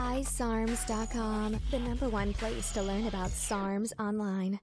iSARMs.com, the #1 place to learn about SARMs online.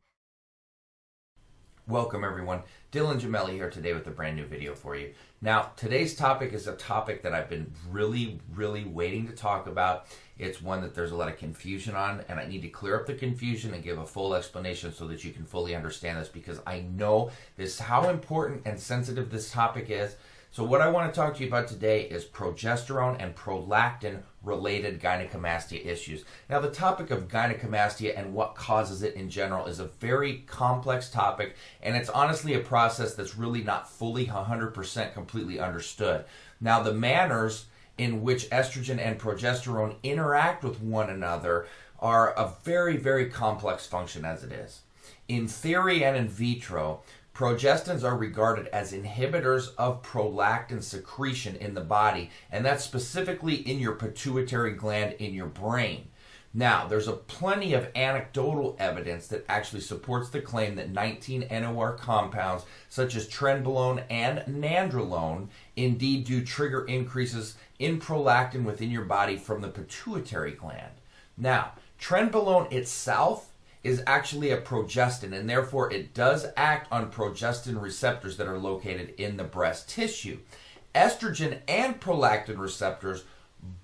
Welcome everyone, Dylan Gemelli here today with a brand new video for you. Now, today's topic is a topic that I've been really waiting to talk about. It's one that there's a lot of confusion on, and I need to clear up the confusion and give a full explanation so that you can fully understand this, because I know this how important and sensitive this topic is. So what I want to talk to you about today is progesterone and prolactin related gynecomastia issues. Now, the topic of gynecomastia and what causes it in general is a very complex topic, and it's honestly a process that's really not fully 100% completely understood. Now, the manners in which estrogen and progesterone interact with one another are a very complex function as it is. In theory and in vitro, progestins are regarded as inhibitors of prolactin secretion in the body, and that's specifically in your pituitary gland in your brain. Now, there's plenty of anecdotal evidence that actually supports the claim that 19 NOR compounds, such as trenbolone and nandrolone, indeed do trigger increases in prolactin within your body from the pituitary gland. Now, trenbolone itself is actually a progestin, and therefore it does act on progestin receptors that are located in the breast tissue. Estrogen and prolactin receptors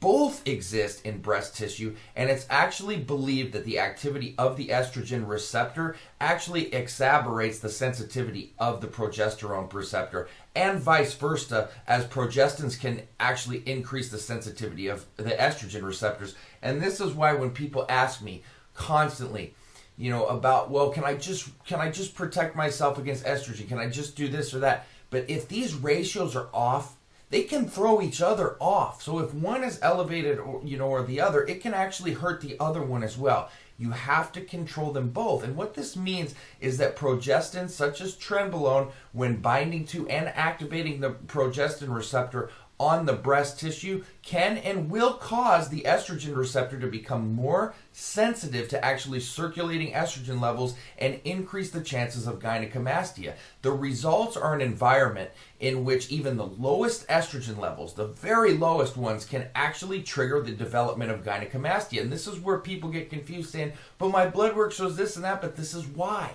both exist in breast tissue, and it's actually believed that the activity of the estrogen receptor actually exacerbates the sensitivity of the progesterone receptor, and vice versa, as progestins can actually increase the sensitivity of the estrogen receptors. And this is why when people ask me constantly, about, well, can I just protect myself against estrogen? Can I just do this or that? But if these ratios are off, they can throw each other off. So if one is elevated or the other, it can actually hurt the other one as well. You have to control them both. And what this means is that progestins such as trenbolone, when binding to and activating the progestin receptor on the breast tissue, can and will cause the estrogen receptor to become more sensitive to actually circulating estrogen levels and increase the chances of gynecomastia. The results are an environment in which even the lowest estrogen levels, the very lowest ones, can actually trigger the development of gynecomastia. And this is where people get confused saying, but my blood work shows this and that, but this is why.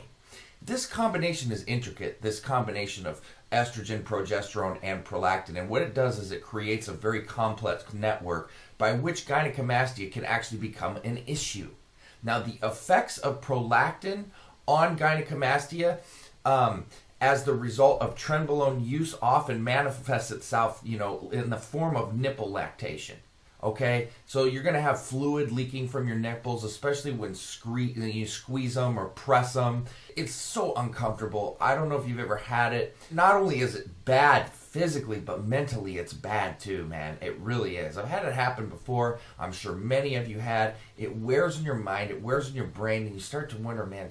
This combination is intricate, this combination of estrogen, progesterone, and prolactin. And what it does is it creates a very complex network by which gynecomastia can actually become an issue. Now, the effects of prolactin on gynecomastia as the result of trenbolone use often manifests itself, in the form of nipple lactation. Okay, so you're going to have fluid leaking from your nipples, especially when you squeeze them or press them. It's so uncomfortable. I don't know if you've ever had it. Not only is it bad physically, but mentally it's bad too, man. It really is. I've had it happen before. I'm sure many of you had. It wears in your mind, it wears in your brain, and you start to wonder, man,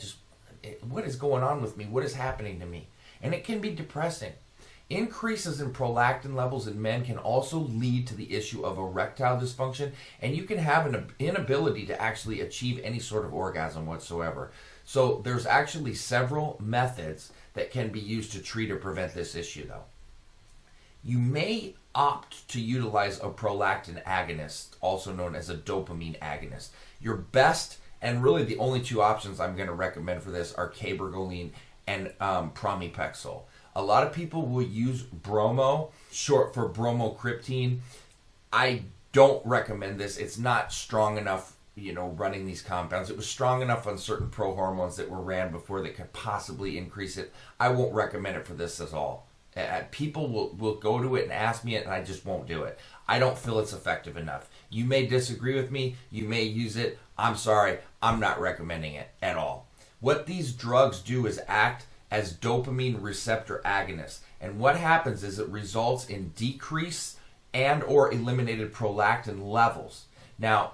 what is going on with me? What is happening to me? And it can be depressing. Increases in prolactin levels in men can also lead to the issue of erectile dysfunction, and you can have an inability to actually achieve any sort of orgasm whatsoever. So there's actually several methods that can be used to treat or prevent this issue, though. You may opt to utilize a prolactin agonist, also known as a dopamine agonist. Your best and really the only two options I'm going to recommend for this are cabergoline and pramipexole. A lot of people will use bromo, short for bromocriptine. I don't recommend this. It's not strong enough, running these compounds. It was strong enough on certain prohormones that were ran before that could possibly increase it. I won't recommend it for this at all. People will go to it and ask me it, and I just won't do it. I don't feel it's effective enough. You may disagree with me. You may use it. I'm sorry. I'm not recommending it at all. What these drugs do is act as dopamine receptor agonists. And what happens is it results in decreased and or eliminated prolactin levels. Now,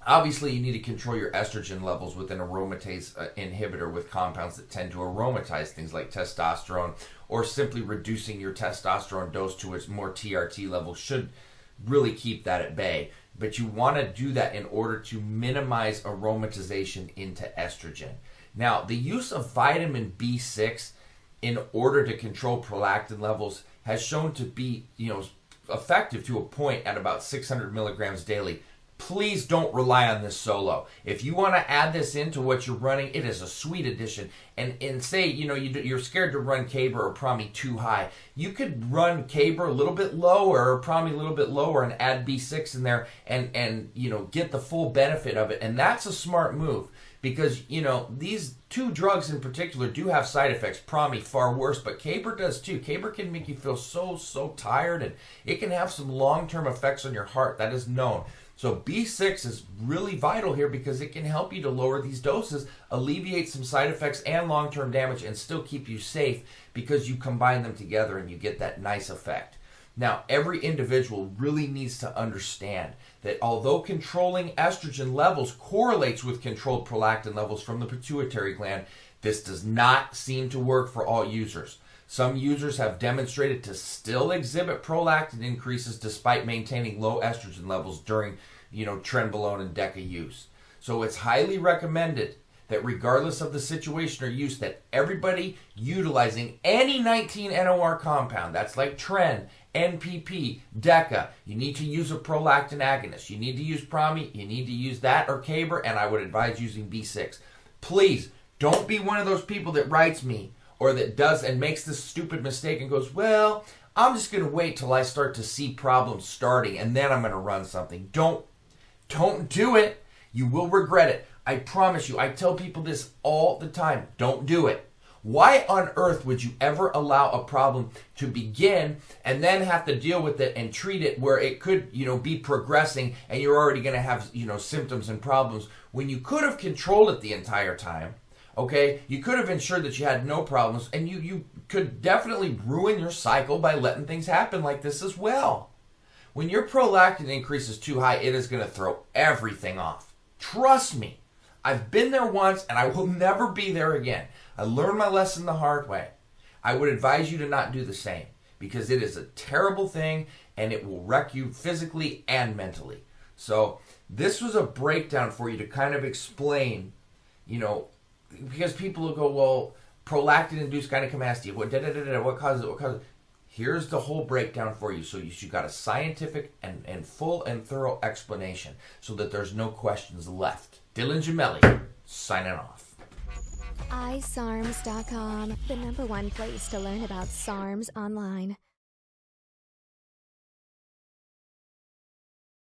obviously you need to control your estrogen levels with an aromatase inhibitor with compounds that tend to aromatize things like testosterone, or simply reducing your testosterone dose to its more TRT level should really keep that at bay. But you want to do that in order to minimize aromatization into estrogen. Now, the use of vitamin B6 in order to control prolactin levels has shown to be, effective to a point at about 600 milligrams daily. please don't rely on this solo. If you want to add this into what you're running, it is a sweet addition. And say, you're scared to run Caber or Promi too high. You could run Caber a little bit lower or Promi a little bit lower and add B6 in there and get the full benefit of it. And that's a smart move because, these two drugs in particular do have side effects. Promi far worse, but Caber does too. Caber can make you feel so tired, and it can have some long-term effects on your heart. That is known. So B6 is really vital here because it can help you to lower these doses, alleviate some side effects and long-term damage, and still keep you safe because you combine them together and you get that nice effect. Now, every individual really needs to understand that although controlling estrogen levels correlates with controlled prolactin levels from the pituitary gland, this does not seem to work for all users. Some users have demonstrated to still exhibit prolactin increases despite maintaining low estrogen levels during, trenbolone and DECA use. So it's highly recommended that regardless of the situation or use, that everybody utilizing any 19-NOR compound, that's like Tren, NPP, DECA, you need to use a prolactin agonist. You need to use Promi, you need to use that or Caber, and I would advise using B6. Please, don't be one of those people that writes me or that does and makes this stupid mistake and goes, well, I'm just going to wait till I start to see problems starting and then I'm going to run something. Don't do it. You will regret it. I promise you. I tell people this all the time. Don't do it. Why on earth would you ever allow a problem to begin and then have to deal with it and treat it where it could, be progressing and you're already going to have, symptoms and problems when you could have controlled it the entire time? Okay, you could have ensured that you had no problems, and you could definitely ruin your cycle by letting things happen like this as well. When your prolactin increase is too high, it is going to throw everything off. Trust me. I've been there once, and I will never be there again. I learned my lesson the hard way. I would advise you to not do the same, because it is a terrible thing, and it will wreck you physically and mentally. So this was a breakdown for you to kind of explain, because people will go, well, prolactin-induced gynecomastia, what causes it? Here's the whole breakdown for you. So you got a scientific and full and thorough explanation so that there's no questions left. Dylan Gemelli, signing off. iSARMs.com, the #1 place to learn about SARMs online.